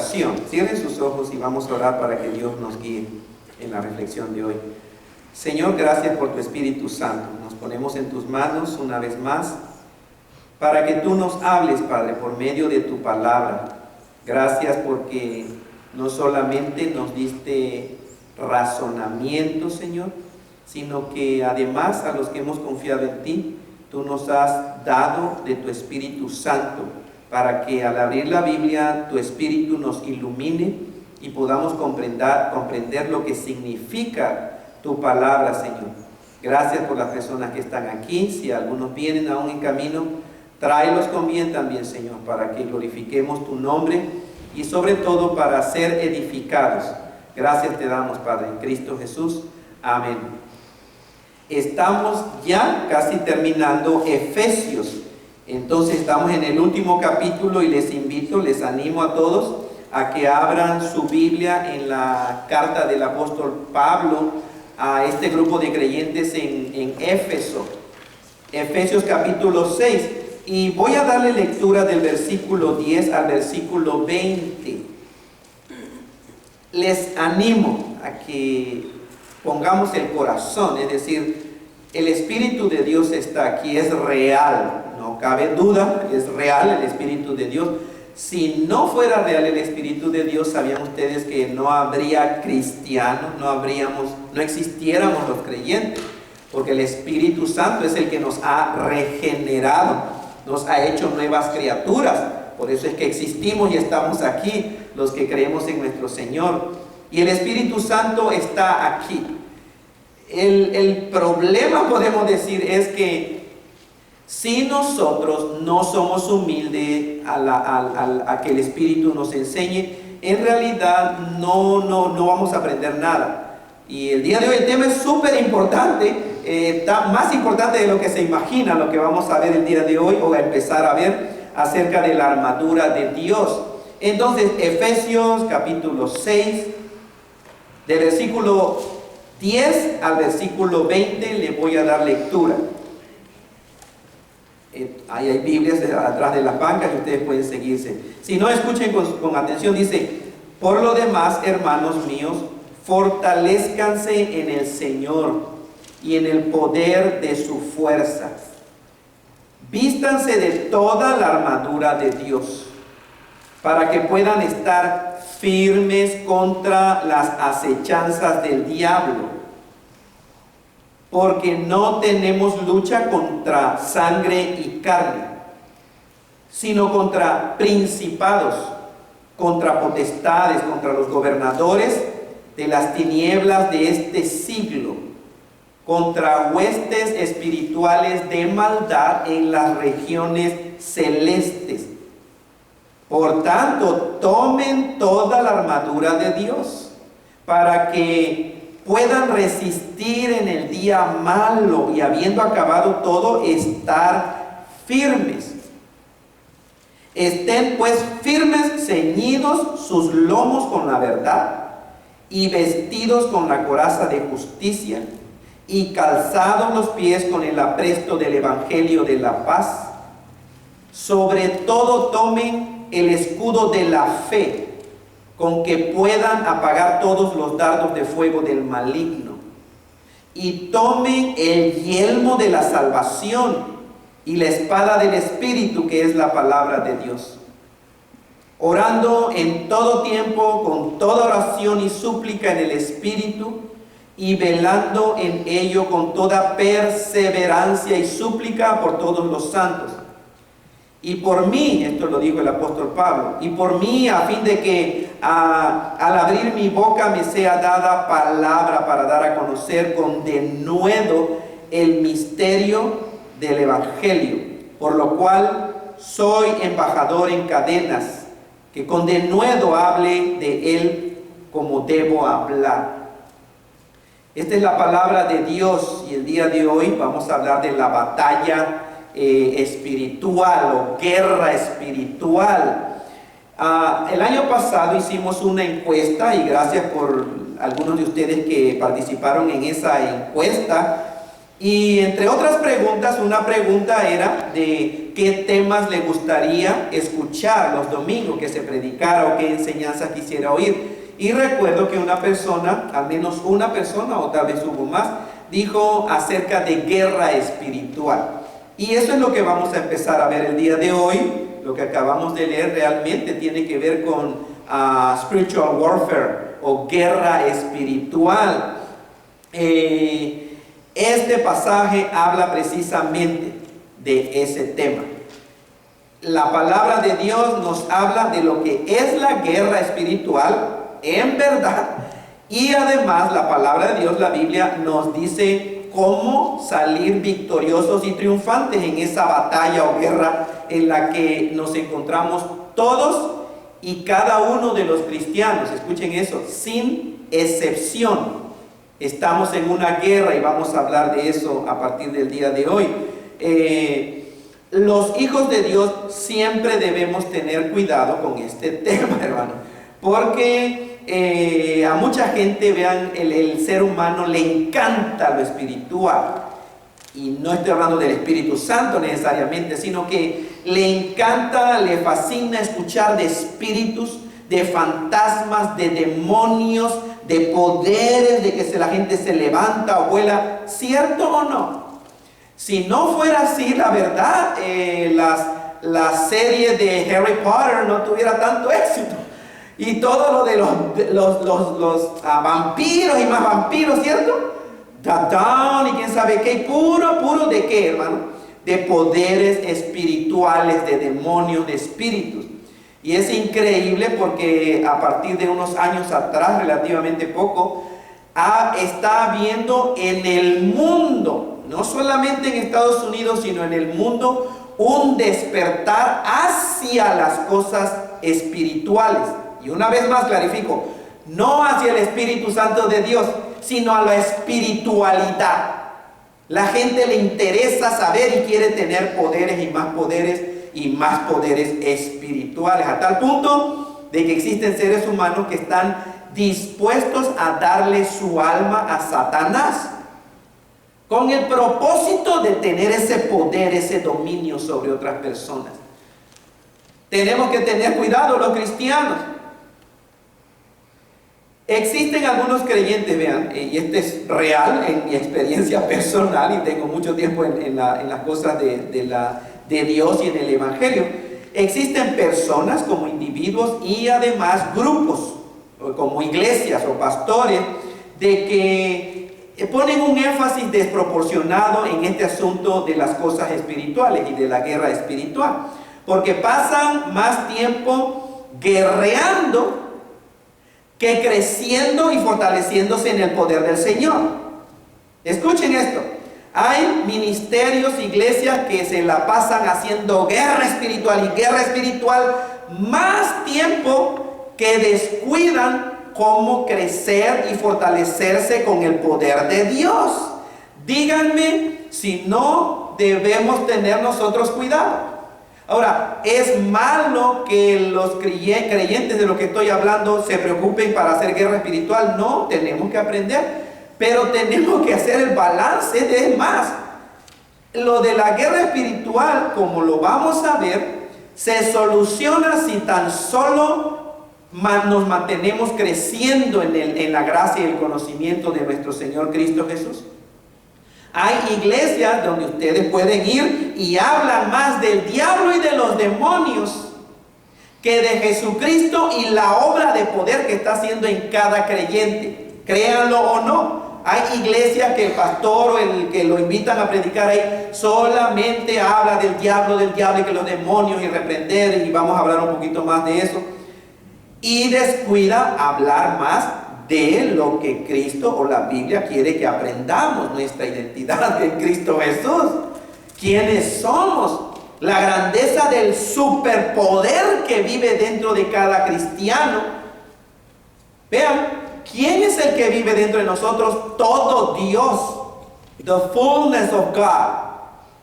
oración. Cierren sus ojos y vamos a orar para que Dios nos guíe en la reflexión de hoy. Señor, gracias por tu Espíritu Santo. Nos ponemos en tus manos una vez más para que tú nos hables, Padre, por medio de tu palabra. Gracias porque no solamente nos diste razonamiento, Señor, sino que además a los que hemos confiado en ti, tú nos has dado de tu Espíritu Santo para que al abrir la Biblia tu Espíritu nos ilumine y podamos comprender lo que significa tu palabra, Señor. Gracias por las personas que están aquí. Si algunos vienen aún en camino, tráelos con bien también, Señor, para que glorifiquemos tu nombre y sobre todo para ser edificados. Gracias te damos, Padre, en Cristo Jesús. Amén. Estamos ya casi terminando Efesios. Entonces estamos en el último capítulo y les animo a todos a que abran su Biblia en la carta del apóstol Pablo a este grupo de creyentes en Éfeso. Efesios capítulo 6. Y voy a darle lectura del versículo 10 al versículo 20. Les animo a que pongamos el corazón, es decir, el Espíritu de Dios está aquí, es real. No cabe duda, es real el Espíritu de Dios. Si no fuera real el Espíritu de Dios, sabían ustedes que no habría cristianos, no existiéramos los creyentes, porque el Espíritu Santo es el que nos ha regenerado, nos ha hecho nuevas criaturas. Por eso es que existimos y estamos aquí, los que creemos en nuestro Señor. Y el Espíritu Santo está aquí. El problema, podemos decir, es que si nosotros no somos humildes a que el Espíritu nos enseñe, en realidad no vamos a aprender nada. Y el día de hoy el tema es súper importante, está más importante de lo que se imagina, lo que vamos a ver el día de hoy o a empezar a ver acerca de la armadura de Dios. Entonces, Efesios capítulo 6, del versículo 10 al versículo 20, le voy a dar lectura. Ahí hay Biblias atrás de las bancas y ustedes pueden seguirse. Si no, escuchen con atención. Dice: por lo demás, hermanos míos, fortalezcanse en el Señor y en el poder de su fuerza. Vístanse de toda la armadura de Dios, para que puedan estar firmes contra las acechanzas del diablo. Porque no tenemos lucha contra sangre y carne, sino contra principados, contra potestades, contra los gobernadores de las tinieblas de este siglo, contra huestes espirituales de maldad en las regiones celestes. Por tanto, tomen toda la armadura de Dios, para que puedan resistir en el día malo y, habiendo acabado todo, estar firmes. Estén pues firmes, ceñidos sus lomos con la verdad y vestidos con la coraza de justicia y calzados los pies con el apresto del evangelio de la paz. Sobre todo tomen el escudo de la fe, con que puedan apagar todos los dardos de fuego del maligno. Y tomen el yelmo de la salvación y la espada del Espíritu, que es la palabra de Dios. Orando en todo tiempo, con toda oración y súplica en el Espíritu, y velando en ello con toda perseverancia y súplica por todos los santos. Y por mí, esto lo dijo el apóstol Pablo, y por mí, a fin de que al abrir mi boca me sea dada palabra para dar a conocer con denuedo el misterio del evangelio, por lo cual soy embajador en cadenas, que con denuedo hable de él como debo hablar. Esta es la palabra de Dios, y el día de hoy vamos a hablar de la batalla espiritual o guerra espiritual. El año pasado hicimos una encuesta, y gracias por algunos de ustedes que participaron en esa encuesta. Y entre otras preguntas, una pregunta era de qué temas le gustaría escuchar los domingos, que se predicara o qué enseñanza quisiera oír. Y recuerdo que una persona, al menos una persona, o tal vez hubo más, dijo acerca de guerra espiritual. Y eso es lo que vamos a empezar a ver el día de hoy. Lo que acabamos de leer realmente tiene que ver con spiritual warfare o guerra espiritual. Este pasaje habla precisamente de ese tema. La palabra de Dios nos habla de lo que es la guerra espiritual en verdad, y además la palabra de Dios, la Biblia, nos dice cómo salir victoriosos y triunfantes en esa batalla o guerra en la que nos encontramos todos y cada uno de los cristianos. Escuchen eso, sin excepción. Estamos en una guerra y vamos a hablar de eso a partir del día de hoy. Los hijos de Dios siempre debemos tener cuidado con este tema, hermano, porque a mucha gente, vean, el ser humano le encanta lo espiritual, y no estoy hablando del Espíritu Santo necesariamente, sino que le encanta, le fascina escuchar de espíritus, de fantasmas, de demonios, de poderes, de que la gente se levanta o vuela. ¿Cierto o no? Si no fuera así, la verdad, la serie de Harry Potter no tuviera tanto éxito. Y todo lo de los vampiros y más vampiros, ¿cierto? Tatán y quién sabe qué, puro de qué, hermano, de poderes espirituales, de demonios, de espíritus. Y es increíble porque a partir de unos años atrás, relativamente poco, está habiendo en el mundo, no solamente en Estados Unidos, sino en el mundo, un despertar hacia las cosas espirituales. Y una vez más clarifico, no hacia el Espíritu Santo de Dios, sino a la espiritualidad. La gente le interesa saber y quiere tener poderes y más poderes espirituales, a tal punto de que existen seres humanos que están dispuestos a darle su alma a Satanás con el propósito de tener ese poder, ese dominio sobre otras personas. Tenemos que tener cuidado los cristianos. Existen algunos creyentes, vean, y esto es real en mi experiencia personal, y tengo mucho tiempo en las cosas de Dios y en el Evangelio. Existen personas como individuos y además grupos, como iglesias o pastores, de que ponen un énfasis desproporcionado en este asunto de las cosas espirituales y de la guerra espiritual, porque pasan más tiempo guerreando que creciendo y fortaleciéndose en el poder del Señor. Escuchen esto. Hay ministerios, iglesias que se la pasan haciendo guerra espiritual más tiempo que descuidan cómo crecer y fortalecerse con el poder de Dios. Díganme si no debemos tener nosotros cuidado. Ahora, ¿es malo que los creyentes de lo que estoy hablando se preocupen para hacer guerra espiritual? No, tenemos que aprender, pero tenemos que hacer el balance de más. Lo de la guerra espiritual, como lo vamos a ver, se soluciona si tan solo nos mantenemos creciendo en la gracia y el conocimiento de nuestro Señor Cristo Jesús. Hay iglesias donde ustedes pueden ir y hablan más del diablo y de los demonios que de Jesucristo y la obra de poder que está haciendo en cada creyente. Créanlo o no. Hay iglesias que el pastor o el que lo invitan a predicar ahí solamente habla del diablo y que los demonios y reprender, y vamos a hablar un poquito más de eso. Y descuida hablar más de lo que Cristo o la Biblia quiere que aprendamos, nuestra identidad en Cristo Jesús, quiénes somos, la grandeza del superpoder que vive dentro de cada cristiano. Vean, ¿quién es el que vive dentro de nosotros? Todo Dios, the fullness of God,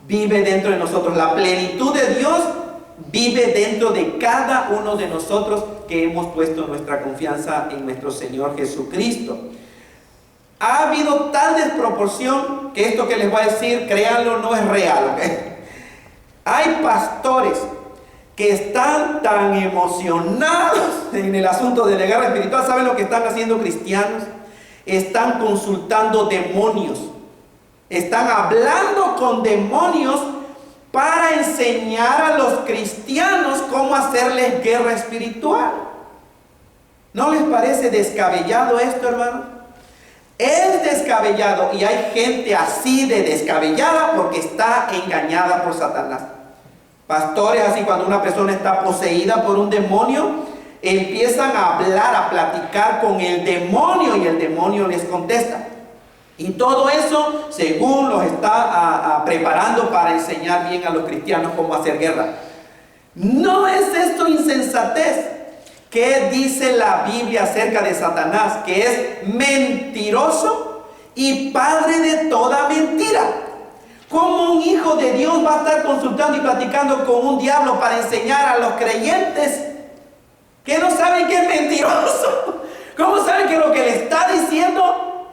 vive dentro de nosotros, la plenitud de Dios vive dentro de cada uno de nosotros que hemos puesto nuestra confianza en nuestro Señor Jesucristo. Ha habido tal desproporción que esto que les voy a decir, créanlo, no es real, ¿ok? Hay pastores que están tan emocionados en el asunto de la guerra espiritual. ¿Saben lo que están haciendo cristianos? Están consultando demonios. Están hablando con demonios para enseñar a los cristianos cómo hacerles guerra espiritual. ¿No les parece descabellado esto, hermano? Es descabellado, y hay gente así de descabellada porque está engañada por Satanás. Pastores así, cuando una persona está poseída por un demonio, empiezan a hablar, a platicar con el demonio y el demonio les contesta. Y todo eso, según los está preparando para enseñar bien a los cristianos cómo hacer guerra. ¿No es esto insensatez? ¿Qué dice la Biblia acerca de Satanás? Que es mentiroso y padre de toda mentira. ¿Cómo un hijo de Dios va a estar consultando y platicando con un diablo para enseñar a los creyentes que no saben que es mentiroso? ¿Cómo saben que lo que le está diciendo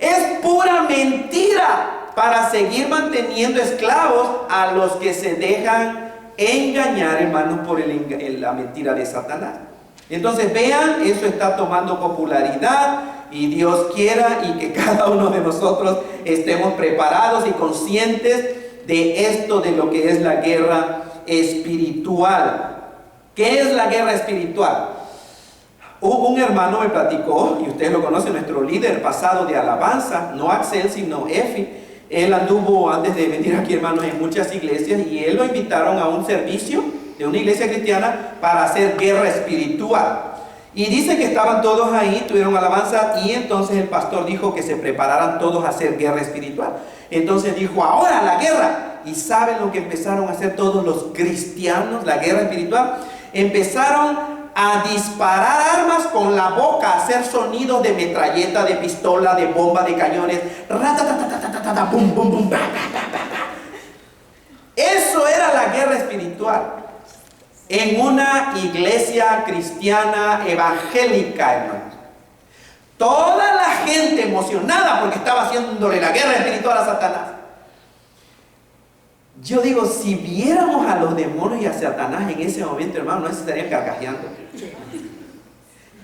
es pura mentira para seguir manteniendo esclavos a los que se dejan engañar, hermanos, por la mentira de Satanás? Entonces vean, eso está tomando popularidad, y Dios quiera y que cada uno de nosotros estemos preparados y conscientes de esto, de lo que es la guerra espiritual. ¿Qué es la guerra espiritual? Un hermano me platicó, y ustedes lo conocen, nuestro líder pasado de alabanza, no Axel, sino Efi. Él anduvo antes de venir aquí, hermanos, en muchas iglesias, y él lo invitaron a un servicio de una iglesia cristiana para hacer guerra espiritual. Y dice que estaban todos ahí, tuvieron alabanza, y entonces el pastor dijo que se prepararan todos a hacer guerra espiritual. Entonces dijo, ahora la guerra. ¿Y saben lo que empezaron a hacer todos los cristianos, la guerra espiritual? Empezaron a disparar armas con la boca, a hacer sonidos de metralleta, de pistola, de bomba, de cañones. Bum, bum, bum, eso era la guerra espiritual en una iglesia cristiana evangélica, hermanos. Toda la gente emocionada porque estaba haciéndole la guerra espiritual a Satanás. Yo digo, si viéramos a los demonios y a Satanás en ese momento, hermano, no se estarían carcajeando.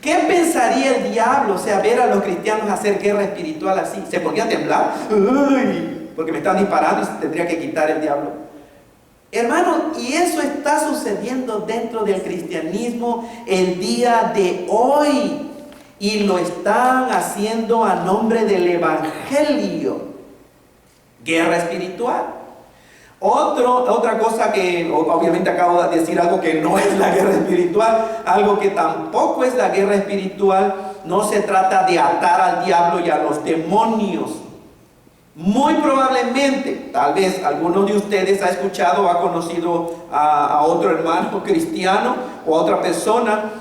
¿Qué pensaría el diablo? O sea, ver a los cristianos hacer guerra espiritual así. ¿Se podría temblar? ¡Uy! Porque me están disparando y se tendría que quitar el diablo. Hermano, y eso está sucediendo dentro del cristianismo el día de hoy. Y lo están haciendo a nombre del evangelio. Guerra espiritual. Otra cosa que obviamente acabo de decir, algo que no es la guerra espiritual, algo que tampoco es la guerra espiritual. No se trata de atar al diablo y a los demonios. Muy probablemente, tal vez alguno de ustedes ha escuchado o ha conocido a otro hermano cristiano o a otra persona,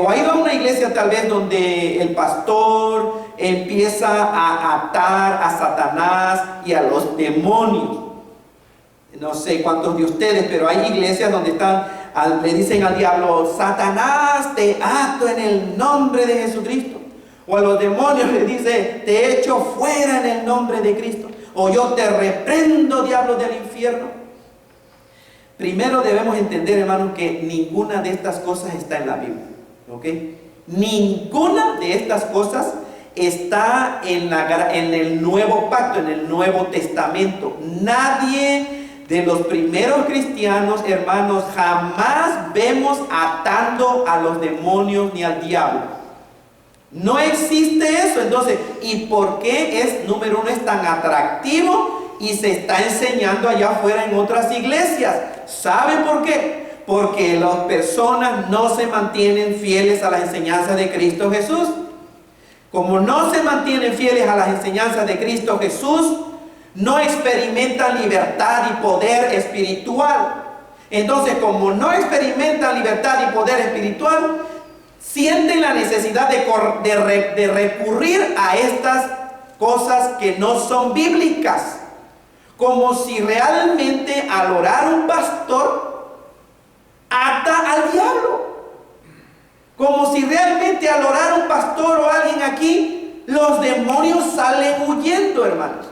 o ha ido a una iglesia tal vez donde el pastor empieza a atar a Satanás y a los demonios. No sé cuántos de ustedes, pero hay iglesias donde le dicen al diablo, Satanás, te ato en el nombre de Jesucristo. O a los demonios le dice, te echo fuera en el nombre de Cristo. O yo te reprendo, diablo del infierno. Primero debemos entender, hermanos, que ninguna de estas cosas está en la Biblia. ¿Ok? Ninguna de estas cosas está en el Nuevo Pacto, en el Nuevo Testamento. Nadie de los primeros cristianos, hermanos, jamás vemos atando a los demonios ni al diablo. No existe eso. Entonces, ¿y por qué número uno, es tan atractivo y se está enseñando allá afuera en otras iglesias? ¿Saben por qué? Porque las personas no se mantienen fieles a las enseñanzas de Cristo Jesús. Como no se mantienen fieles a las enseñanzas de Cristo Jesús, no experimentan libertad y poder espiritual. Entonces, como no experimentan libertad y poder espiritual, sienten la necesidad de recurrir a estas cosas que no son bíblicas. Como si realmente al orar un pastor ata al diablo. Como si realmente al orar un pastor o alguien aquí, los demonios salen huyendo, hermanos.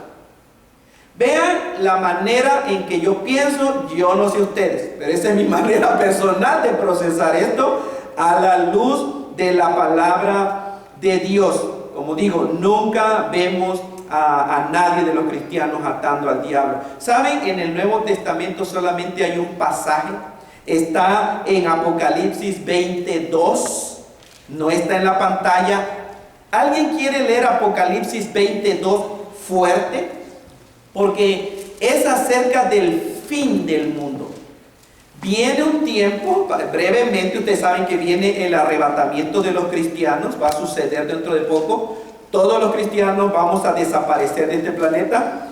Vean la manera en que yo pienso. Yo no sé ustedes, pero esa es mi manera personal de procesar esto a la luz de la palabra de Dios. Como digo, nunca vemos a nadie de los cristianos atando al diablo. ¿Saben? En el Nuevo Testamento solamente hay un pasaje. Está en Apocalipsis 22. No está en la pantalla. ¿Alguien quiere leer Apocalipsis 22 fuerte? Porque es acerca del fin del mundo. Viene un tiempo, brevemente, ustedes saben que viene el arrebatamiento de los cristianos. Va a suceder dentro de poco. Todos los cristianos vamos a desaparecer de este planeta.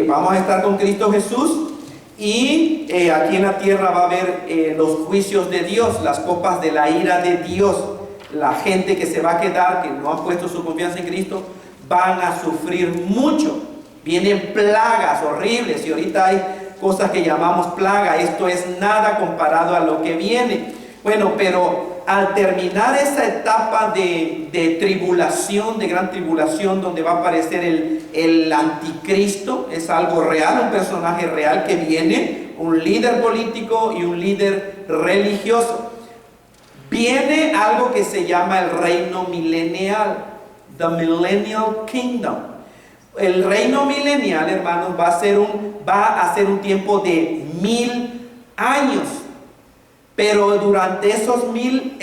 Vamos a estar con Cristo Jesús. Y aquí en la tierra va a haber los juicios de Dios, las copas de la ira de Dios. La gente que se va a quedar, que no ha puesto su confianza en Cristo, van a sufrir mucho. Vienen plagas horribles y ahorita hay cosas que llamamos plaga. Esto es nada comparado a lo que viene. Bueno, pero al terminar esa etapa de tribulación, de gran tribulación, donde va a aparecer el anticristo, es algo real, un personaje real que viene, un líder político y un líder religioso. Viene algo que se llama el reino milenial, the millennial kingdom. El reino milenial, hermanos, va a ser un tiempo de 1000 años. Pero durante esos mil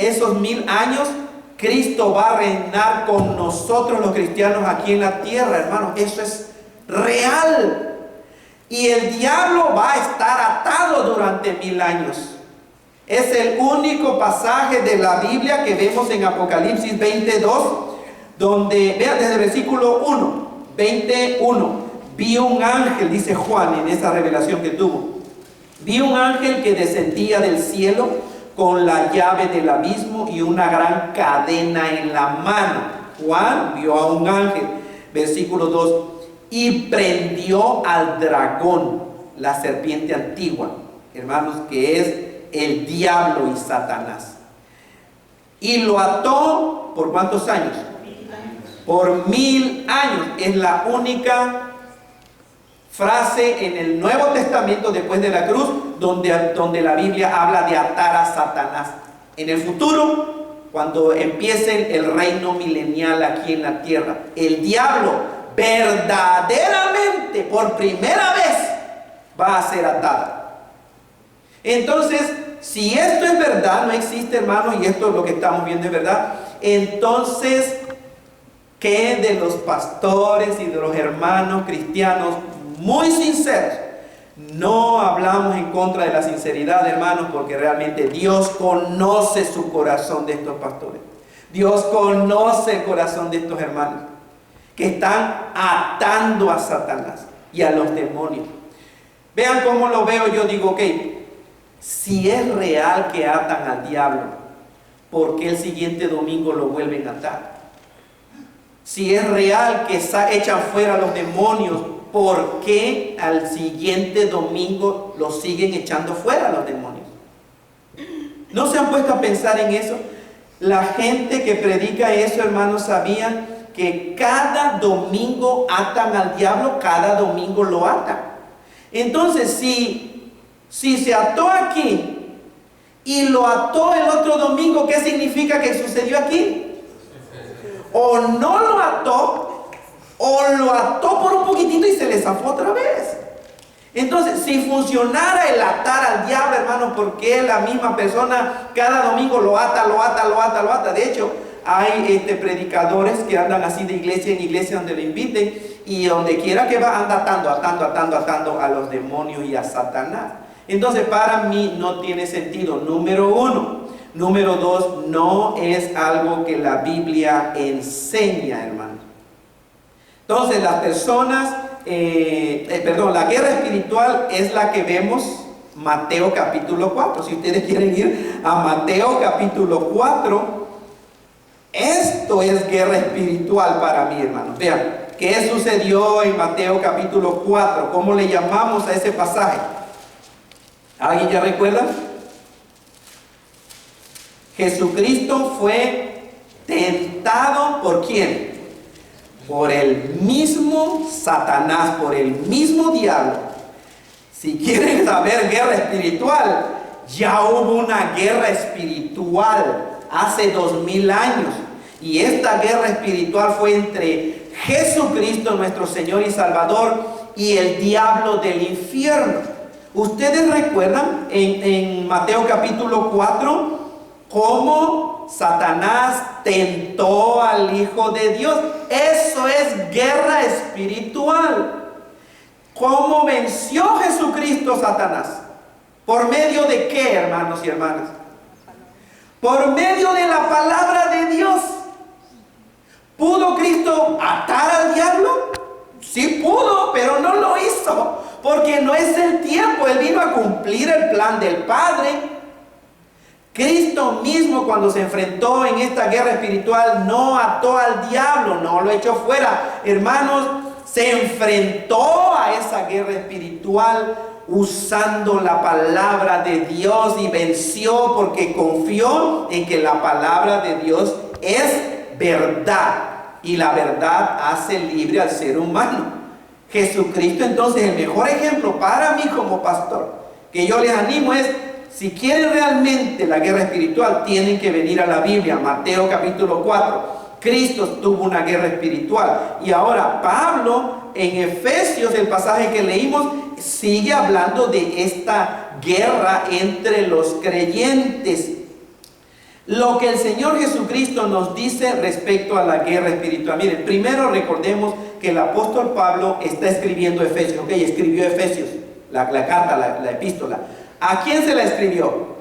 años, Cristo va a reinar con nosotros los cristianos aquí en la tierra, hermanos. Eso es real. Y el diablo va a estar atado durante 1000 años. Es el único pasaje de la Biblia que vemos en Apocalipsis 22, donde, vean desde el versículo 21, vi un ángel, dice Juan en esa revelación que tuvo. Vi un ángel que descendía del cielo con la llave del abismo y una gran cadena en la mano. Juan vio a un ángel, versículo 2, y prendió al dragón, la serpiente antigua, hermanos, que es el diablo y Satanás. Y lo ató, ¿por cuántos años? 1000 años. Por 1000 años. Es la única frase en el Nuevo Testamento después de la cruz donde la Biblia habla de atar a Satanás. En el futuro, cuando empiece el reino milenial aquí en la tierra, el diablo verdaderamente por primera vez va a ser atado. Entonces, si esto es verdad, no existe, hermano, y esto es lo que estamos viendo es verdad, entonces, ¿qué de los pastores y de los hermanos cristianos muy sinceros? No hablamos en contra de la sinceridad, hermanos, porque realmente Dios conoce su corazón de estos pastores. Dios conoce el corazón de estos hermanos que están atando a Satanás y a los demonios. Vean cómo lo veo. Yo digo, ok, si es real que atan al diablo, ¿por qué el siguiente domingo lo vuelven a atar? Si es real que echan fuera a los demonios, ¿por qué al siguiente domingo los siguen echando fuera a los demonios? ¿No se han puesto a pensar en eso? La gente que predica eso, hermanos, sabían que cada domingo atan al diablo, cada domingo lo atan. Entonces, si se ató aquí y lo ató el otro domingo, ¿qué significa que sucedió aquí? O no lo ató, o lo ató por un poquitito y se le zafó otra vez. Entonces, si funcionara el atar al diablo, hermanos, ¿por qué la misma persona cada domingo lo ata? De hecho, hay predicadores que andan así de iglesia en iglesia donde lo inviten, y donde quiera que va anda atando a los demonios y a Satanás. Entonces, para mí no tiene sentido, número uno. Número dos, no es algo que la Biblia enseña, hermanos. Entonces, las personas, la guerra espiritual es la que vemos Mateo capítulo 4. Si ustedes quieren ir a Mateo capítulo 4, esto es guerra espiritual para mí, hermanos. Vean, ¿qué sucedió en Mateo capítulo 4? ¿Cómo le llamamos a ese pasaje? ¿Alguien ya recuerda? Jesucristo fue tentado ¿por quién? Por el mismo Satanás, por el mismo diablo, Si quieren saber guerra espiritual, ya hubo una guerra espiritual hace 2000 años. Y esta guerra espiritual fue entre Jesucristo, nuestro Señor y Salvador, y el diablo del infierno. Ustedes recuerdan en Mateo capítulo 4 cómo Satanás tentó al Hijo de Dios. Eso es guerra espiritual. ¿Cómo venció Jesucristo a Satanás? ¿Por medio de qué, hermanos y hermanas? Por medio de la palabra de Dios. ¿Pudo Cristo atar al diablo? Sí pudo, pero no lo hizo, porque no es el tiempo. Él vino a cumplir el plan del Padre. Cristo mismo, cuando se enfrentó en esta guerra espiritual, no ató al diablo, no lo echó fuera. Hermanos, se enfrentó a esa guerra espiritual usando la palabra de Dios y venció porque confió en que la palabra de Dios es verdad. Y la verdad hace libre al ser humano. Jesucristo entonces el mejor ejemplo para mí como pastor, que yo les animo es, si quieren realmente la guerra espiritual, tienen que venir a la Biblia, Mateo capítulo 4. Cristo tuvo una guerra espiritual. Y ahora Pablo en Efesios, el pasaje que leímos, sigue hablando de esta guerra entre los creyentes. Lo que el Señor Jesucristo nos dice respecto a la guerra espiritual. Miren, primero recordemos que el apóstol Pablo está escribiendo Efesios. Ok, escribió Efesios, la carta, la epístola. ¿A quién se la escribió?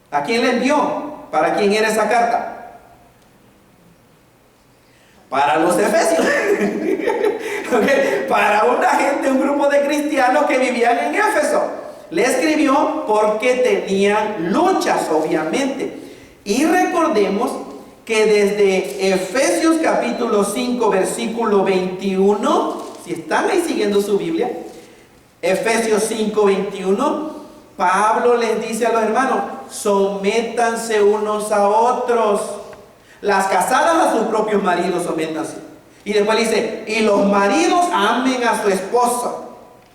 ¿A quién le envió? ¿Para quién era esa carta? Para los efesios. Okay, para una gente, un grupo de cristianos que vivían en Éfeso. Le escribió porque tenían luchas, obviamente. Y recordemos que desde Efesios capítulo 5, versículo 21, si están ahí siguiendo su Biblia, Efesios 5, 21, Pablo les dice a los hermanos, sométanse unos a otros. Las casadas a sus propios maridos, sométanse. Y después dice, y los maridos amen a su esposa,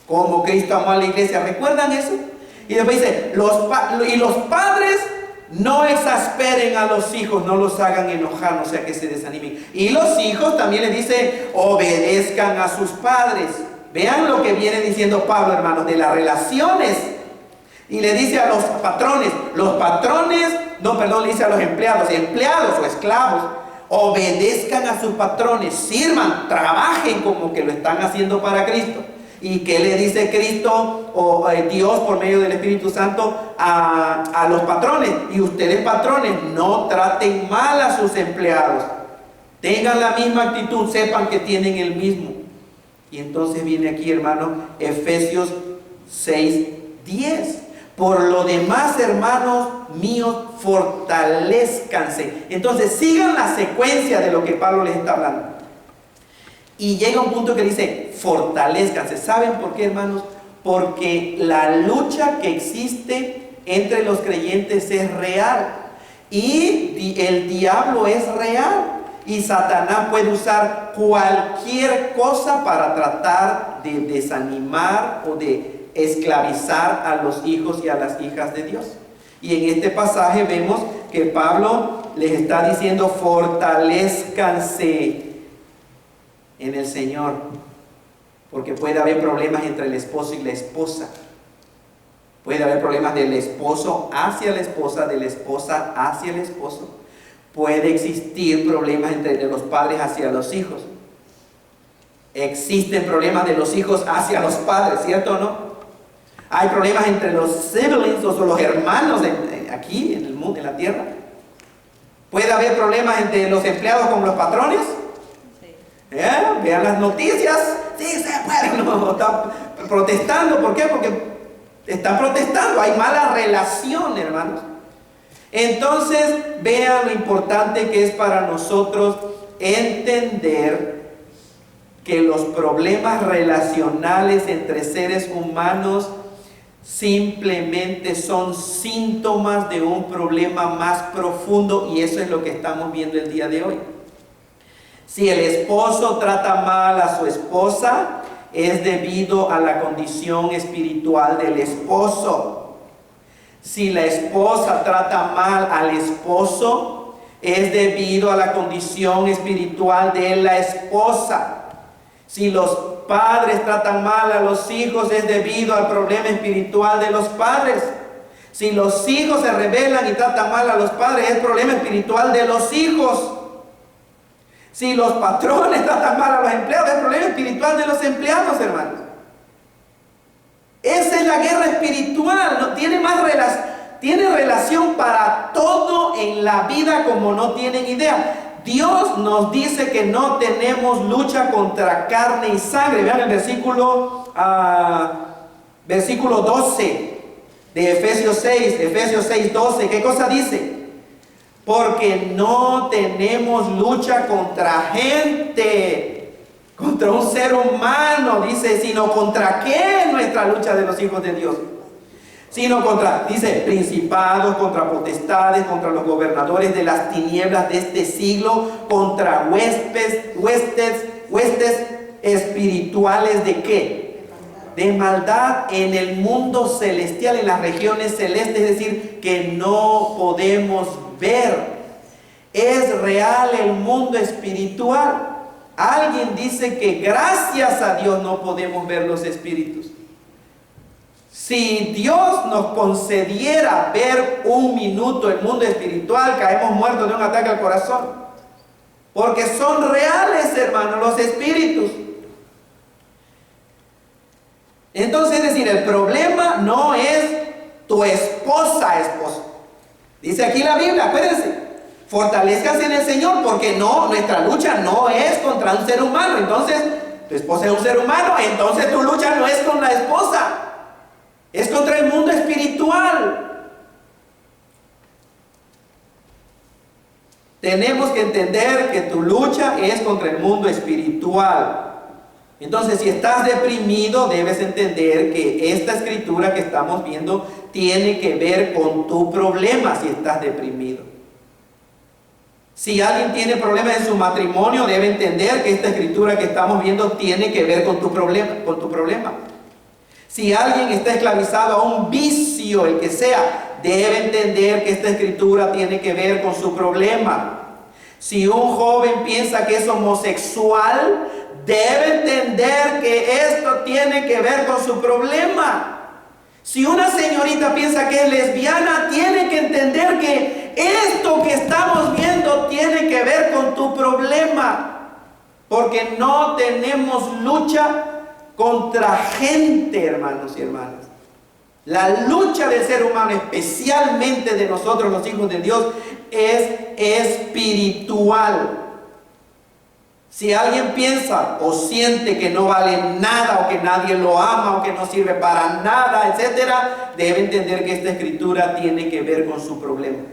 como Cristo amó a la iglesia. ¿Recuerdan eso? Y después dice, y los padres no exasperen a los hijos, no los hagan enojar, no sea que se desanimen. Y los hijos también les dice, obedezcan a sus padres. Vean lo que viene diciendo Pablo, hermanos, de las relaciones. Y le dice a los patrones, le dice a los empleados o esclavos, obedezcan a sus patrones, sirvan, trabajen como que lo están haciendo para Cristo. ¿Y qué le dice Cristo o Dios por medio del Espíritu Santo a los patrones? Y ustedes, patrones, no traten mal a sus empleados. Tengan la misma actitud, sepan que tienen el mismo. Y entonces viene aquí, hermano, Efesios 6, 10. Por lo demás, hermanos míos, fortalezcanse. Entonces sigan la secuencia de lo que Pablo les está hablando. Y llega un punto que dice, fortalezcanse. ¿Saben por qué, hermanos? Porque la lucha que existe entre los creyentes es real. Y el diablo es real. Y Satanás puede usar cualquier cosa para tratar de desanimar o de esclavizar a los hijos y a las hijas de Dios. Y en este pasaje vemos que Pablo les está diciendo, fortalezcanse en el Señor, porque puede haber problemas entre el esposo y la esposa. Puede haber problemas del esposo hacia la esposa, de la esposa hacia el esposo. Puede existir problemas entre los padres hacia los hijos. Existen problemas de los hijos hacia los padres, ¿cierto o no? Hay problemas entre los siblings, o los hermanos aquí en el mundo, en la tierra. Puede haber problemas entre los empleados con los patrones. Vean las noticias. Sí, se puede. No, está protestando. ¿Por qué? Porque están protestando. Hay mala relación, hermanos. Entonces, vean lo importante que es para nosotros entender que los problemas relacionales entre seres humanos simplemente son síntomas de un problema más profundo, y eso es lo que estamos viendo el día de hoy. Si el esposo trata mal a su esposa, es debido a la condición espiritual del esposo. Si la esposa trata mal al esposo, es debido a la condición espiritual de la esposa. Si los padres tratan mal a los hijos, es debido al problema espiritual de los padres. Si los hijos se rebelan y tratan mal a los padres, es problema espiritual de los hijos. Si los patrones tratan mal a los empleados, es problema espiritual de los empleados, hermanos. Esa es la guerra espiritual. No tiene tiene relación para todo en la vida como no tienen idea. Dios nos dice que no tenemos lucha contra carne y sangre. Vean el versículo 12 de Efesios 6, 12. ¿Qué cosa dice? Porque no tenemos lucha contra gente, contra un ser humano, dice, sino contra ¿qué es nuestra lucha de los hijos de Dios? Sino contra, dice, principados, contra potestades, contra los gobernadores de las tinieblas de este siglo, contra huestes espirituales ¿de qué? De maldad en el mundo celestial, en las regiones celestes, es decir, que no podemos ver. Es real el mundo espiritual. Alguien dice que gracias a Dios no podemos ver los espíritus. Si Dios nos concediera ver un minuto el mundo espiritual, caemos muertos de un ataque al corazón. Porque son reales, hermanos, los espíritus. Entonces, es decir, el problema no es tu esposo. Dice aquí la Biblia, acuérdense, fortalezcanse en el Señor, porque nuestra lucha no es contra un ser humano. Entonces, tu esposa es un ser humano, entonces tu lucha no es con la esposa, es contra el mundo espiritual. Tenemos que entender que tu lucha es contra el mundo espiritual. Entonces, si estás deprimido, debes entender que esta escritura que estamos viendo tiene que ver con tu problema si estás deprimido. Si alguien tiene problemas en su matrimonio, debe entender que esta escritura que estamos viendo tiene que ver con tu problema. Si alguien está esclavizado a un vicio, el que sea, debe entender que esta escritura tiene que ver con su problema. Si un joven piensa que es homosexual, debe entender que esto tiene que ver con su problema. Si una señorita piensa que es lesbiana, tiene que entender que esto que estamos viendo tiene que ver con tu problema. Porque no tenemos lucha contra gente, hermanos y hermanas. La lucha del ser humano, especialmente de nosotros los hijos de Dios, es espiritual. Si alguien piensa o siente que no vale nada, o que nadie lo ama, o que no sirve para nada, etcétera, debe entender que esta escritura tiene que ver con su problema.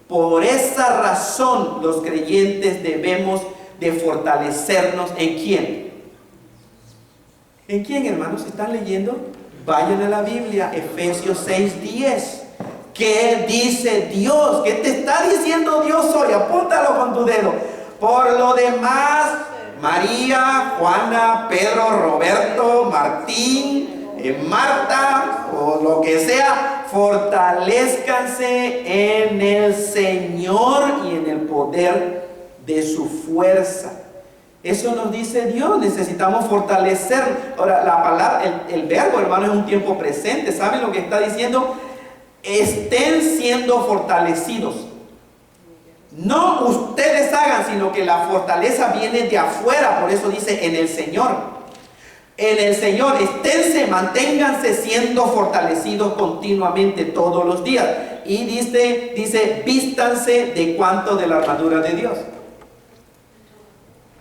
Por esa razón, los creyentes debemos de fortalecernos ¿en quién? ¿En quién, hermanos? ¿Están leyendo? Vayan a la Biblia, Efesios 6:10. ¿Qué dice Dios? ¿Qué te está diciendo Dios hoy? Apúntalo con tu dedo. Por lo demás, María, Juana, Pedro, Roberto, Martín, Marta, o lo que sea, fortalezcanse en el Señor y en el poder de su fuerza. Eso nos dice Dios, necesitamos fortalecer. Ahora, la palabra, el verbo, hermano, es un tiempo presente. ¿Saben lo que está diciendo? Estén siendo fortalecidos. No ustedes hagan, sino que la fortaleza viene de afuera. Por eso dice en el Señor. En el Señor, manténganse siendo fortalecidos continuamente todos los días. Y dice, vístanse de cuánto de la armadura de Dios.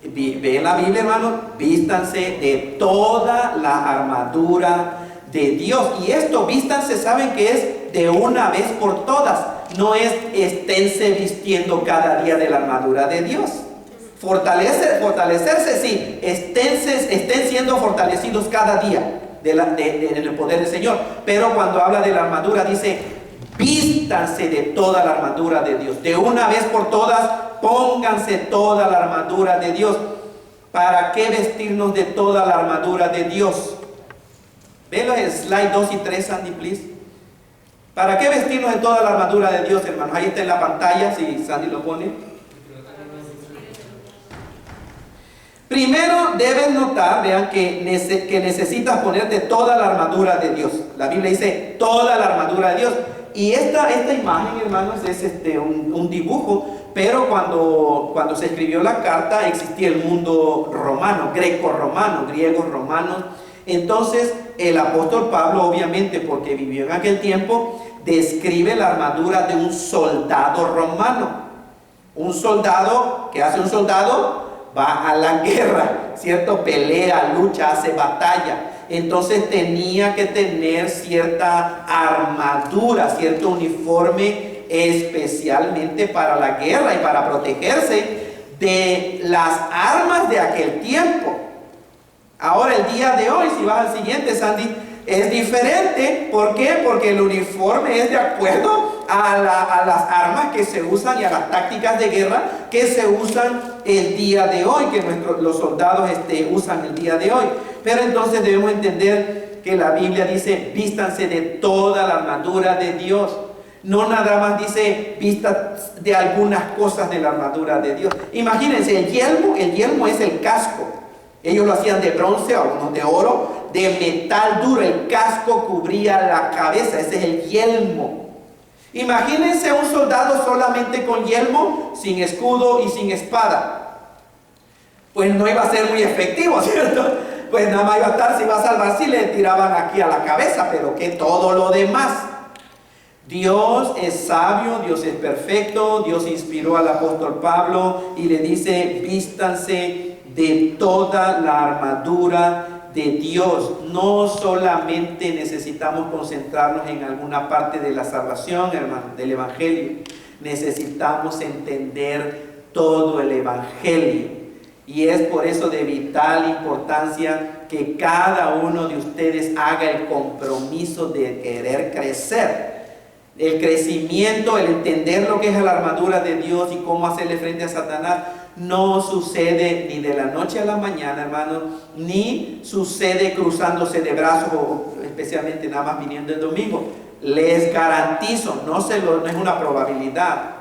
Ve la Biblia, hermano, vístanse de toda la armadura de Dios. Y esto, vístanse, saben que es de una vez por todas. No es esténse vistiendo cada día de la armadura de Dios. Fortalecerse, sí. Estén siendo fortalecidos cada día en el poder del Señor. Pero cuando habla de la armadura, dice, vístanse de toda la armadura de Dios. De una vez por todas, pónganse toda la armadura de Dios. ¿Para qué vestirnos de toda la armadura de Dios? Velo en slide 2 y 3, Sandy, please. ¿Para qué vestirnos de toda la armadura de Dios, hermanos? Ahí está en la pantalla, si Sandy lo pone. Primero debes notar, vean, que necesitas ponerte toda la armadura de Dios. La Biblia dice toda la armadura de Dios. Y esta imagen, hermanos, es un dibujo, pero cuando se escribió la carta existía el mundo romano, greco-romano, griegos romanos. Entonces el apóstol Pablo, obviamente porque vivió en aquel tiempo, describe la armadura de un soldado romano. Un soldado, ¿qué hace un soldado? Va a la guerra, ¿cierto? Pelea, lucha, hace batalla. Entonces tenía que tener cierta armadura, cierto uniforme especialmente para la guerra y para protegerse de las armas de aquel tiempo. Ahora el día de hoy, si vas al siguiente, Sandy, es diferente. ¿Por qué? Porque el uniforme es de acuerdo a las armas que se usan y a las tácticas de guerra que se usan el día de hoy, que los soldados usan el día de hoy. Pero entonces debemos entender que la Biblia dice, vístanse de toda la armadura de Dios. No nada más dice, vistas de algunas cosas de la armadura de Dios. Imagínense, el yelmo es el casco. Ellos lo hacían de bronce, algunos de oro, de metal duro. El casco cubría la cabeza, ese es el yelmo. Imagínense un soldado solamente con yelmo, sin escudo y sin espada. Pues no iba a ser muy efectivo, ¿cierto? Pues nada más iba a estar, se iba a salvar si le tiraban aquí a la cabeza, pero que todo lo demás. Dios es sabio, Dios es perfecto, Dios inspiró al apóstol Pablo y le dice, vístanse de toda la armadura de Dios. No solamente necesitamos concentrarnos en alguna parte de la salvación, hermano, del Evangelio. Necesitamos entender todo el Evangelio. Y es por eso de vital importancia que cada uno de ustedes haga el compromiso de querer crecer. El crecimiento, el entender lo que es la armadura de Dios y cómo hacerle frente a Satanás, no sucede ni de la noche a la mañana, hermano, ni sucede cruzándose de brazos o especialmente nada más viniendo el domingo. Les garantizo, no es una probabilidad,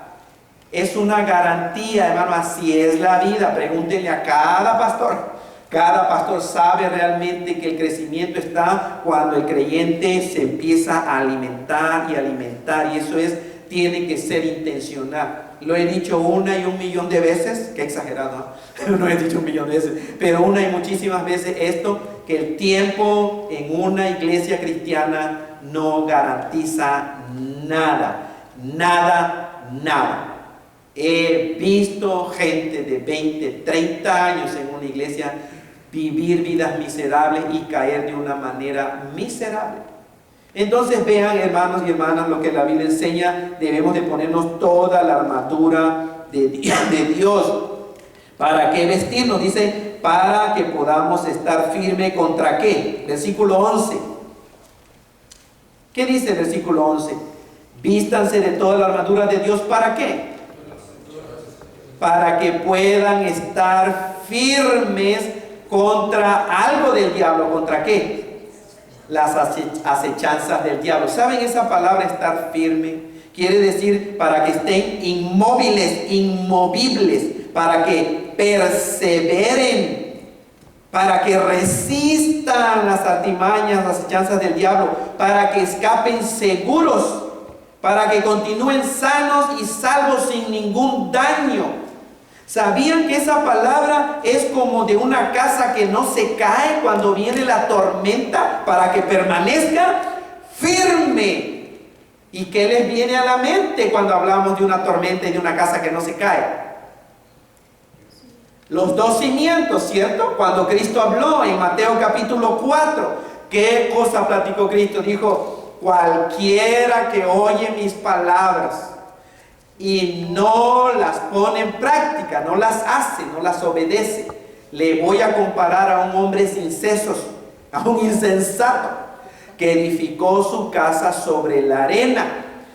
es una garantía, hermano, así es la vida. Pregúntenle a cada pastor. Cada pastor sabe realmente que el crecimiento está cuando el creyente se empieza a alimentar y alimentar, y eso tiene que ser intencional. Lo he dicho 1 y 1.000.000 de veces, qué exagerado, ¿no? No he dicho 1.000.000 de veces, pero una y muchísimas veces esto, que el tiempo en una iglesia cristiana no garantiza nada, nada. He visto gente de 20, 30 años en una iglesia vivir vidas miserables y caer de una manera miserable. Entonces vean, hermanos y hermanas, lo que la Biblia enseña. Debemos de ponernos toda la armadura de Dios. ¿Para qué vestirnos? Dice, para que podamos estar firmes contra ¿qué? Versículo 11. ¿Qué dice el versículo 11? Vístanse de toda la armadura de Dios. ¿Para qué? Para que puedan estar firmes contra algo del diablo. ¿Contra qué? Las acechanzas del diablo. ¿Saben esa palabra estar firme? Quiere decir para que estén inmovibles, para que perseveren, para que resistan las artimañas, las acechanzas del diablo, para que escapen seguros, para que continúen sanos y salvos sin ningún daño. ¿Sabían que esa palabra es como de una casa que no se cae cuando viene la tormenta, para que permanezca firme? ¿Y qué les viene a la mente cuando hablamos de una tormenta y de una casa que no se cae? Los 2 cimientos, ¿cierto? Cuando Cristo habló en Mateo capítulo 4, ¿qué cosa platicó Cristo? Dijo, cualquiera que oye mis palabras y no las pone en práctica, no las hace, no las obedece, le voy a comparar a un hombre sin sesos, a un insensato que edificó su casa sobre la arena.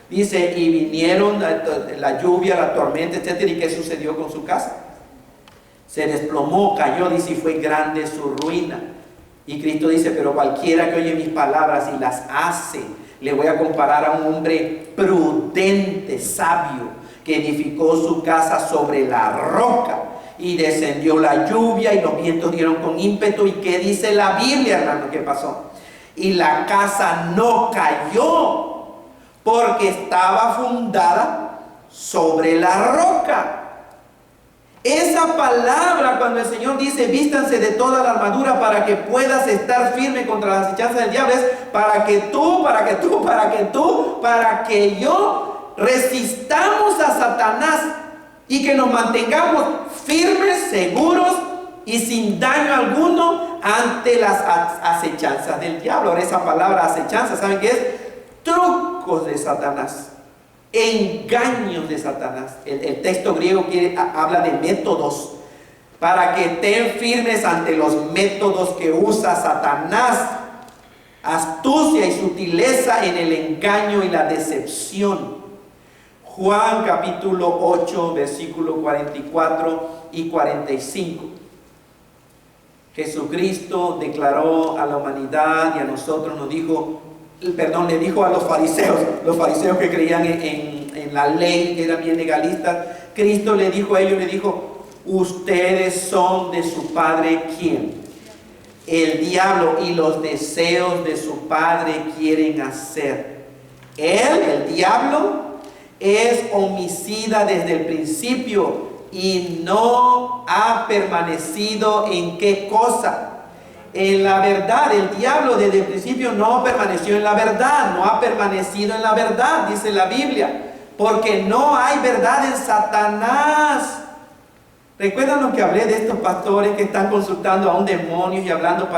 Dice, y vinieron la lluvia, la tormenta, etcétera, ¿y qué sucedió con su casa? Se desplomó, cayó, dice, y fue grande su ruina. Y Cristo dice, pero cualquiera que oye mis palabras y las hace, le voy a comparar a un hombre prudente, sabio, que edificó su casa sobre la roca. Y descendió la lluvia y los vientos dieron con ímpetu. ¿Y qué dice la Biblia, hermano? ¿Qué pasó? Y la casa no cayó porque estaba fundada sobre la roca. Esa palabra, cuando el Señor dice vístanse de toda la armadura para que puedas estar firme contra las acechanzas del diablo, es para que yo resistamos a Satanás y que nos mantengamos firmes, seguros y sin daño alguno ante las acechanzas del diablo. Ahora, esa palabra acechanza, ¿saben qué es? Trucos de Satanás, engaños de Satanás. El texto griego habla de métodos, para que estén firmes ante los métodos que usa Satanás. Astucia y sutileza en el engaño y la decepción. Juan capítulo 8, versículo 44 y 45. Jesucristo declaró a la humanidad y a nosotros, le dijo a los fariseos que creían en la ley, que eran bien legalistas. Cristo le dijo a ellos, ustedes son de su padre, ¿quién? El diablo, y los deseos de su padre quieren hacer. Él, el diablo, es homicida desde el principio y no ha permanecido en qué cosa. En la verdad. El diablo desde el principio no permaneció en la verdad, no ha permanecido en la verdad, dice la Biblia, porque no hay verdad en Satanás. ¿Recuerdan lo que hablé de estos pastores que están consultando a un demonio y hablando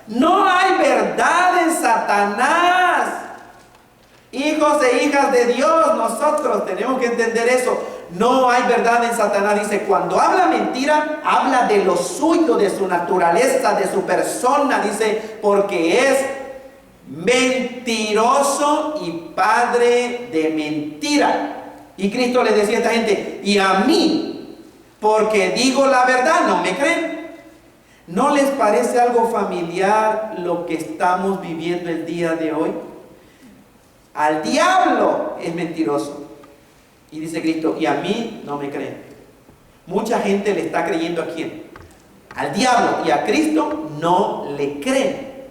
No hay verdad en Satanás. Hijos e hijas de Dios, nosotros tenemos que entender eso. No hay verdad en Satanás. Dice, cuando habla mentira, habla de lo suyo, de su naturaleza, de su persona. Dice, porque es mentiroso y padre de mentira. Y Cristo les decía a esta gente, y a mí, porque digo la verdad, no me creen. ¿No les parece algo familiar lo que estamos viviendo el día de hoy? Al diablo es mentiroso. Y dice Cristo, y a mí no me creen. Mucha gente le está creyendo ¿a quién? Al diablo, y a Cristo no le creen.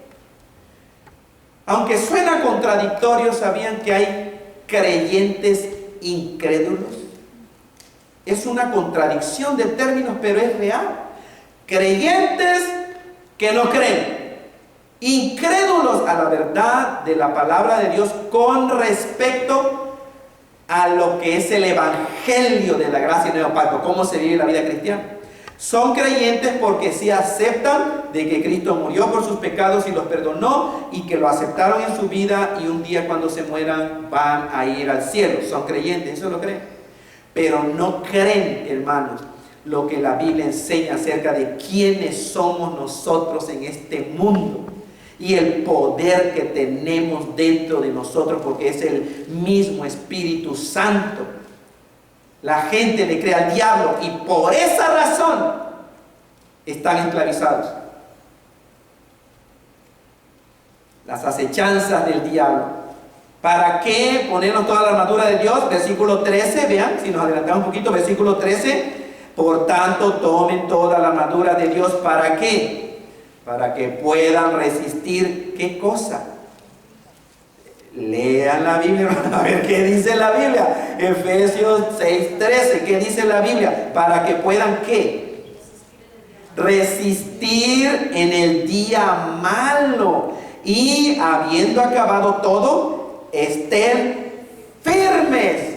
Aunque suena contradictorio, ¿sabían que hay creyentes incrédulos? Es una contradicción de términos, pero es real. Creyentes que no creen, incrédulos a la verdad de la palabra de Dios con respecto a lo que es el evangelio de la gracia y el nuevo pacto, cómo se vive la vida cristiana. Son creyentes porque sí aceptan de que Cristo murió por sus pecados y los perdonó, y que lo aceptaron en su vida, y un día cuando se mueran van a ir al cielo. Son creyentes, eso lo creen. Pero no creen, hermanos, lo que la Biblia enseña acerca de quiénes somos nosotros en este mundo y el poder que tenemos dentro de nosotros, porque es el mismo Espíritu Santo. La gente le cree al diablo y por esa razón están esclavizados. Las acechanzas del diablo. ¿Para qué ponernos toda la armadura de Dios? Versículo 13, vean, si nos adelantamos un poquito, versículo 13. Por tanto, tomen toda la armadura de Dios. ¿Para qué? Para que puedan resistir. ¿Qué cosa? Lean la Biblia, a ver qué dice la Biblia. Efesios 6:13, ¿qué dice la Biblia? Para que puedan, ¿qué? Resistir en el día malo, y habiendo acabado todo, estén firmes.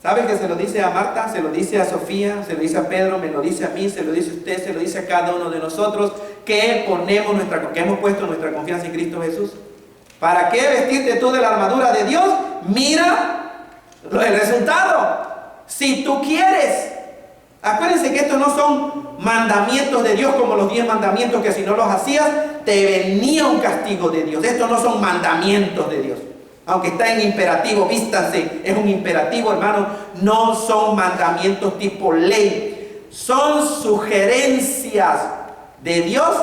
¿Sabe que se lo dice a Marta? Se lo dice a Sofía, se lo dice a Pedro, me lo dice a mí, se lo dice a usted, se lo dice a cada uno de nosotros, que hemos puesto nuestra confianza en Cristo Jesús. ¿Para qué vestirte tú de la armadura de Dios? Mira el resultado. Si tú quieres. Acuérdense que estos no son mandamientos de Dios como los 10 mandamientos, que si no los hacías te venía un castigo de Dios. Estos no son mandamientos de Dios. Aunque está en imperativo, vístanse, es un imperativo, hermano. No son mandamientos tipo ley. son sugerencias de Dios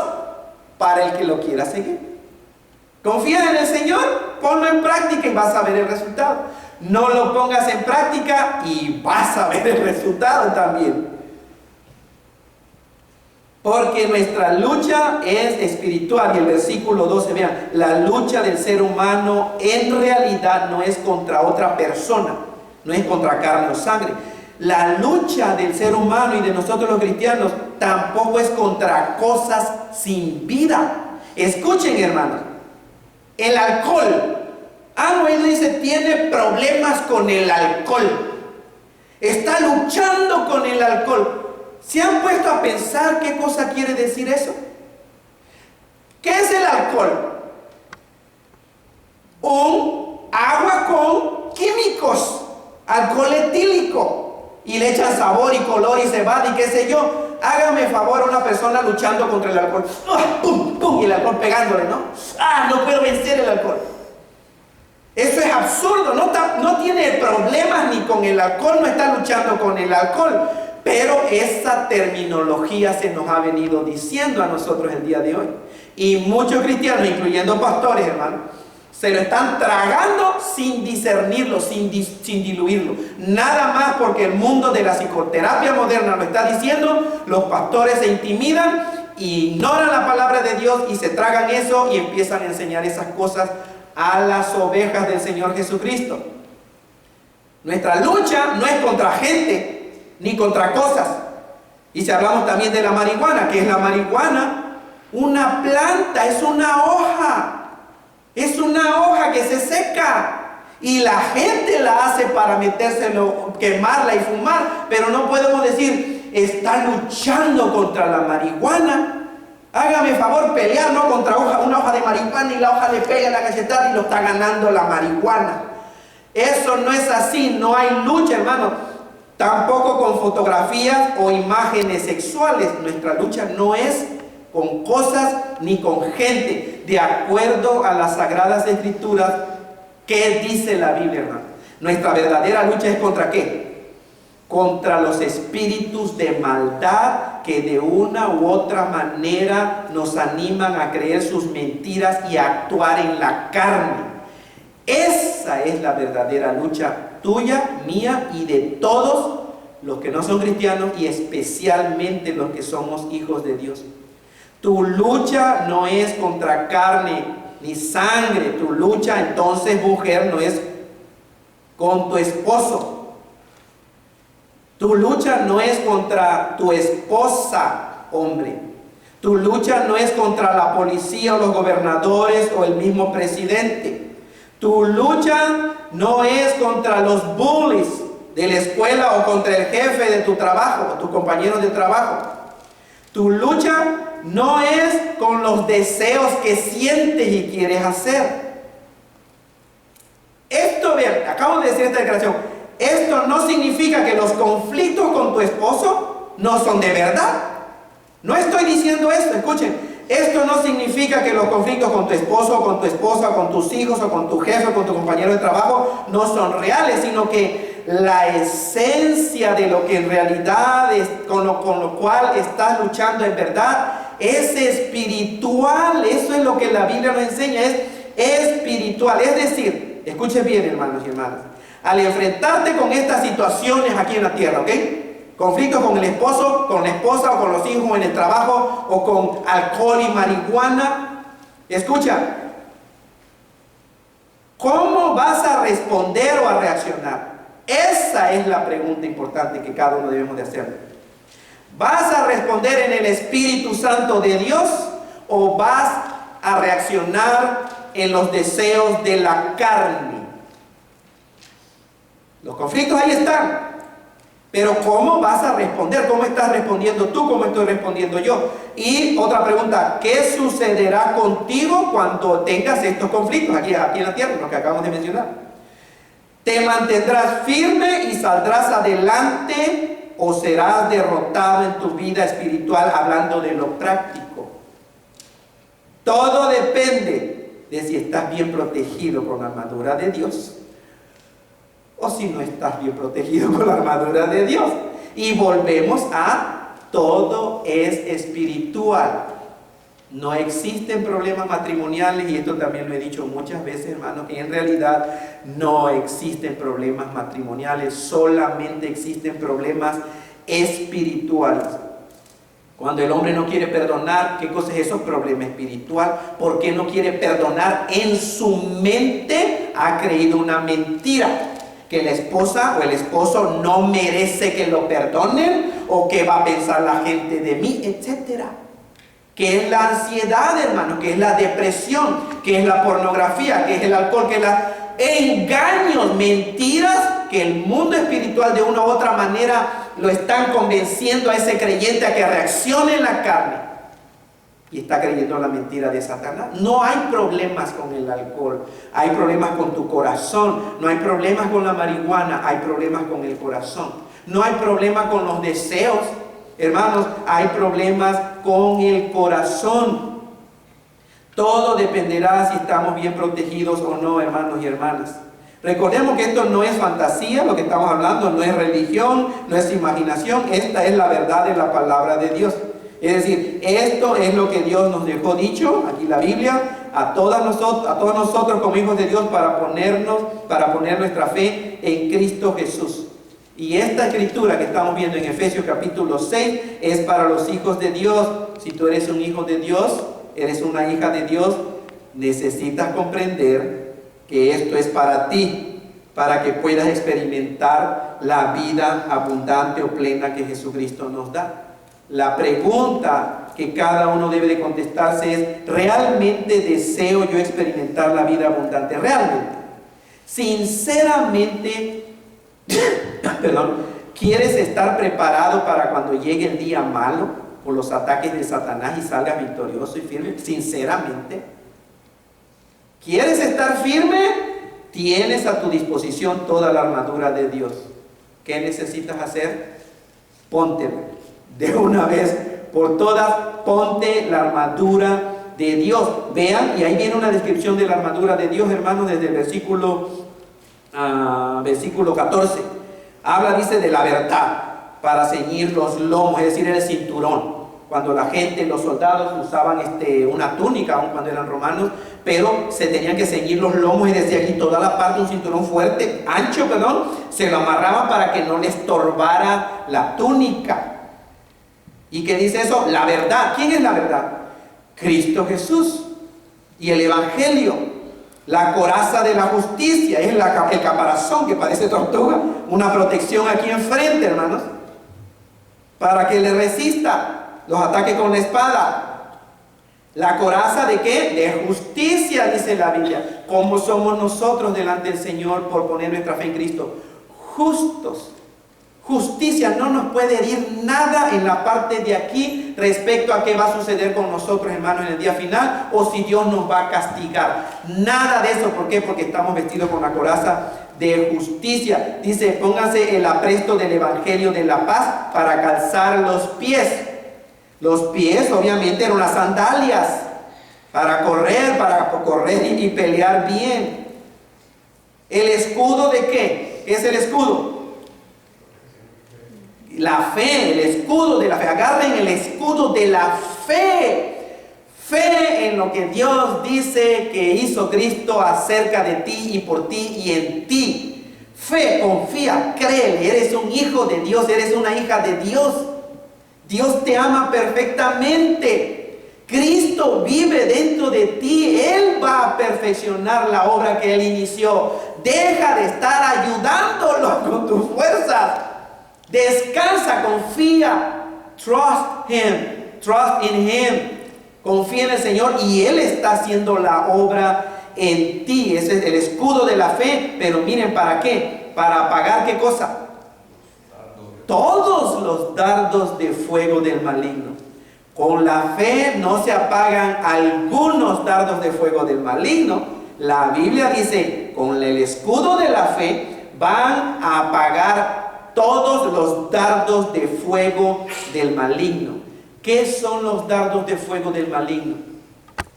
para el que lo quiera seguir. Confía en el Señor, ponlo en práctica y vas a ver el resultado. No lo pongas en práctica y vas a ver el resultado también. Porque nuestra lucha es espiritual. Y el versículo 12, vean, la lucha del ser humano en realidad no es contra otra persona, no es contra carne o sangre. La lucha del ser humano y de nosotros los cristianos tampoco es contra cosas sin vida. Escuchen, hermanos, el alcohol. Han oído, dice, tiene problemas con el alcohol. Está luchando con el alcohol. ¿Se han puesto a pensar qué cosa quiere decir eso? ¿Qué es el alcohol? Un agua con químicos, alcohol etílico, y le echan sabor y color y se va y qué sé yo. Hágame favor a una persona luchando contra el alcohol. ¡Pum, pum! Y el alcohol pegándole, ¿no? No puedo vencer el alcohol. Eso es absurdo. No tiene problemas ni con el alcohol, no está luchando con el alcohol. Pero esa terminología se nos ha venido diciendo a nosotros el día de hoy. Y muchos cristianos, incluyendo pastores, hermanos, se lo están tragando sin discernirlo, sin diluirlo. Nada más porque el mundo de la psicoterapia moderna lo está diciendo, los pastores se intimidan, ignoran la palabra de Dios y se tragan eso y empiezan a enseñar esas cosas a las ovejas del Señor Jesucristo. Nuestra lucha no es contra gente ni contra cosas. Y si hablamos también de la marihuana, ¿qué es la marihuana? Una planta, es una hoja. Es una hoja que se seca. Y la gente la hace para metérselo, quemarla y fumar. Pero no podemos decir, está luchando contra la marihuana. Hágame favor, pelear, no contra una hoja de marihuana y la hoja le pega en la cachetada y lo está ganando la marihuana. Eso no es así, no hay lucha, hermano. Tampoco con fotografías o imágenes sexuales. Nuestra lucha no es con cosas ni con gente, de acuerdo a las Sagradas Escrituras. ¿Qué dice la Biblia, hermano? Nuestra verdadera lucha es ¿contra qué? Contra los espíritus de maldad que de una u otra manera nos animan a creer sus mentiras y a actuar en la carne. Esa es la verdadera lucha tuya, mía y de todos los que no son cristianos y especialmente los que somos hijos de Dios. Tu lucha no es contra carne ni sangre. Tu lucha entonces, mujer, no es con tu esposo. Tu lucha no es contra tu esposa, hombre. Tu lucha no es contra la policía o los gobernadores o el mismo presidente. Tu lucha no es contra los bullies de la escuela o contra el jefe de tu trabajo o tus compañeros de trabajo. Tu lucha no es con los deseos que sientes y quieres hacer. Esto, vean, acabo de decir esta declaración. Esto no significa que los conflictos con tu esposo no son de verdad. No estoy diciendo esto, escuchen. Esto no significa que los conflictos con tu esposo, con tu esposa, con tus hijos, o con tu jefe, o con tu compañero de trabajo no son reales, sino que la esencia de lo que en realidad es, con lo cual estás luchando en verdad, es espiritual. Eso es lo que la Biblia nos enseña, es espiritual. Es decir, escuchen bien, hermanos y hermanas, al enfrentarte con estas situaciones aquí en la tierra, ¿ok? Conflictos con el esposo, con la esposa o con los hijos en el trabajo o con alcohol y marihuana. Escucha, ¿cómo vas a responder o a reaccionar? Esa es la pregunta importante que cada uno debemos de hacer. ¿Vas a responder en el Espíritu Santo de Dios o vas a reaccionar en los deseos de la carne? Los conflictos ahí están. Pero ¿cómo vas a responder? ¿Cómo estás respondiendo tú? ¿Cómo estoy respondiendo yo? Y otra pregunta, ¿qué sucederá contigo cuando tengas estos conflictos aquí en la tierra, los que acabamos de mencionar? ¿Te mantendrás firme y saldrás adelante o serás derrotado en tu vida espiritual, hablando de lo práctico? Todo depende de si estás bien protegido con la armadura de Dios o si no estás bien protegido con la armadura de Dios. Y volvemos a todo es espiritual. No existen problemas matrimoniales, y esto también lo he dicho muchas veces, hermanos, que en realidad no existen problemas matrimoniales, solamente existen problemas espirituales. Cuando el hombre no quiere perdonar, ¿qué cosa es eso? Problema espiritual. ¿Por qué no quiere perdonar? En su mente ha creído una mentira, que la esposa o el esposo no merece que lo perdonen, o qué va a pensar la gente de mí, etcétera. Que es la ansiedad, hermano, que es la depresión, que es la pornografía, que es el alcohol, que es engaños, mentiras, que el mundo espiritual de una u otra manera lo están convenciendo a ese creyente a que reaccione en la carne, y está creyendo la mentira de Satanás. No hay problemas con el alcohol, hay problemas con tu corazón. No hay problemas con la marihuana, hay problemas con el corazón. No hay problema con los deseos, hermanos, hay problemas con el corazón. Todo dependerá si estamos bien protegidos o no, hermanos y hermanas. Recordemos que esto no es fantasía, lo que estamos hablando no es religión, no es imaginación. Esta es la verdad de la palabra de Dios. Es decir, esto es lo que Dios nos dejó dicho, aquí la Biblia, a todos nosotros como hijos de Dios, para poner nuestra fe en Cristo Jesús. Y esta escritura que estamos viendo en Efesios capítulo 6 es para los hijos de Dios. Si tú eres un hijo de Dios, eres una hija de Dios, necesitas comprender que esto es para ti, para que puedas experimentar la vida abundante o plena que Jesucristo nos da. La pregunta que cada uno debe de contestarse es: ¿realmente deseo yo experimentar la vida abundante? ¿Realmente? Sinceramente, ¿quieres estar preparado para cuando llegue el día malo por los ataques de Satanás y salgas victorioso y firme? Sinceramente, ¿quieres estar firme? Tienes a tu disposición toda la armadura de Dios. ¿Qué necesitas hacer? Póntela de una vez por todas. Ponte la armadura de Dios. Vean, y ahí viene una descripción de la armadura de Dios, hermanos, desde el versículo 14. Habla, dice, de la verdad para ceñir los lomos, es decir, el cinturón. Cuando la gente, los soldados usaban una túnica, aun cuando eran romanos, pero se tenían que ceñir los lomos, y desde aquí toda la parte, un cinturón fuerte, ancho, se lo amarraban para que no les estorbara la túnica. ¿Y qué dice eso? La verdad. ¿Quién es la verdad? Cristo Jesús y el Evangelio. La coraza de la justicia es el caparazón que parece tortuga, una protección aquí enfrente, hermanos, para que le resista los ataques con la espada. La coraza ¿de qué? De justicia, dice la Biblia. ¿Cómo somos nosotros delante del Señor por poner nuestra fe en Cristo? Justos. Justicia, no nos puede herir nada en la parte de aquí respecto a qué va a suceder con nosotros, hermanos, en el día final, o si Dios nos va a castigar. Nada de eso. ¿Por qué? Porque estamos vestidos con la coraza de justicia. Dice: pónganse el apresto del Evangelio de la paz para calzar los pies. Los pies obviamente eran las sandalias para correr y pelear bien. ¿El escudo de qué? ¿Qué es el escudo? La fe, el escudo de la fe. Agarren el escudo de la fe. Fe en lo que Dios dice que hizo Cristo acerca de ti y por ti y en ti. Fe, confía, créele. Eres un hijo de Dios, eres una hija de Dios. Dios te ama perfectamente. Cristo vive dentro de ti. Él va a perfeccionar la obra que Él inició. Deja de estar ayudándolo con tus fuerzas. Descansa, confía. Trust in Him. Confía en el Señor y Él está haciendo la obra en ti. Ese es el escudo de la fe. Pero miren, ¿para qué? Para apagar ¿qué cosa? Todos los dardos de fuego del maligno. Con la fe no se apagan algunos dardos de fuego del maligno. La Biblia dice: con el escudo de la fe van a apagar todos los dardos de fuego del maligno. ¿Qué son los dardos de fuego del maligno?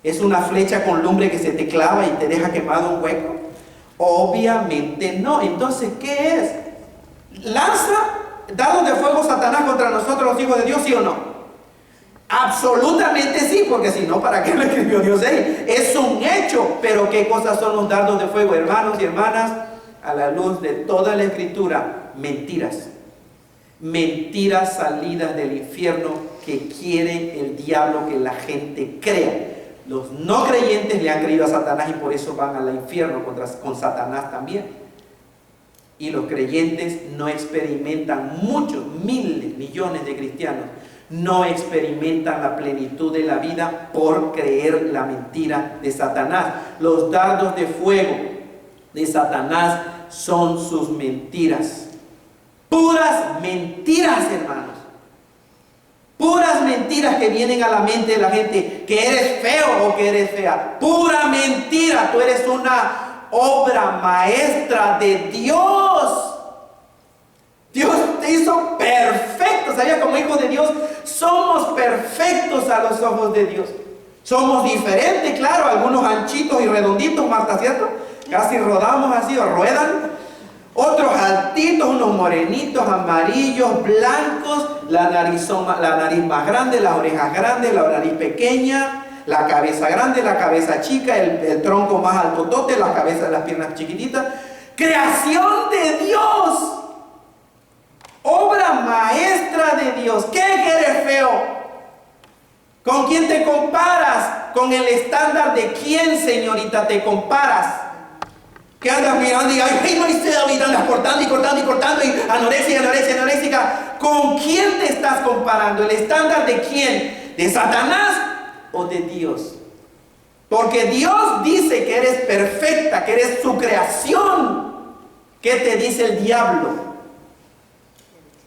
¿Es una flecha con lumbre que se te clava y te deja quemado un hueco? Obviamente no. Entonces, ¿qué es? Lanza dardos de fuego Satanás contra nosotros los hijos de Dios, sí o no? Absolutamente sí, porque si no, ¿para qué lo escribió Dios ahí? Es un hecho. Pero ¿qué cosas son los dardos de fuego, hermanos y hermanas? A la luz de toda la Escritura, mentiras. Mentiras salidas del infierno que quiere el diablo que la gente crea. Los no creyentes le han creído a Satanás y por eso van al infierno con Satanás también. Y los creyentes no experimentan, muchos, miles, millones de cristianos, no experimentan la plenitud de la vida por creer la mentira de Satanás. Los dardos de fuego de Satanás son sus mentiras. Puras mentiras, hermanos. Puras mentiras que vienen a la mente de la gente, que eres feo o que eres fea. Pura mentira, tú eres una obra maestra de Dios. Dios te hizo perfecto. ¿Sabía? Como hijos de Dios somos perfectos a los ojos de Dios. Somos diferentes, claro, algunos anchitos y redonditos, Marta, ¿cierto? Casi rodamos así o ruedan. Otros altitos, unos morenitos, amarillos, blancos, la nariz más grande, las orejas grandes, la nariz pequeña, la cabeza grande, la cabeza chica, el tronco más altotote, la cabeza, las piernas chiquititas. Creación de Dios. Obra maestra de Dios. ¿Qué eres feo? ¿Con quién te comparas? ¿Con el estándar de quién, señorita, te comparas? Que andas mirando y ay, Maricel, y andas cortando y cortando y cortando y anorexia, anorexia, anorexica. ¿Con quién te estás comparando? ¿El estándar de quién? ¿De Satanás o de Dios? Porque Dios dice que eres perfecta, que eres su creación. ¿Qué te dice el diablo?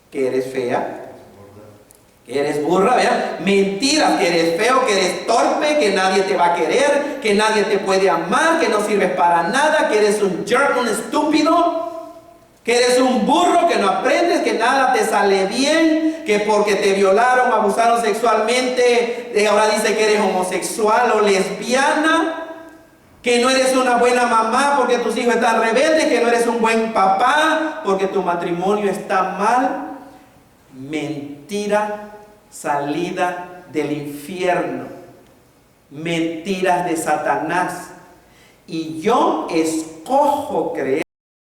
Que eres fea, que eres burra, ¿verdad? Mentiras, que eres feo, que eres torpe, que nadie te va a querer, que nadie te puede amar, que no sirves para nada, que eres un jerk, un estúpido, que eres un burro, que no aprendes, que nada te sale bien, que porque te violaron, abusaron sexualmente, ahora dice que eres homosexual o lesbiana, que no eres una buena mamá porque tus hijos están rebeldes, que no eres un buen papá porque tu matrimonio está mal. Mentira salida del infierno, mentiras de Satanás. Y yo escojo creer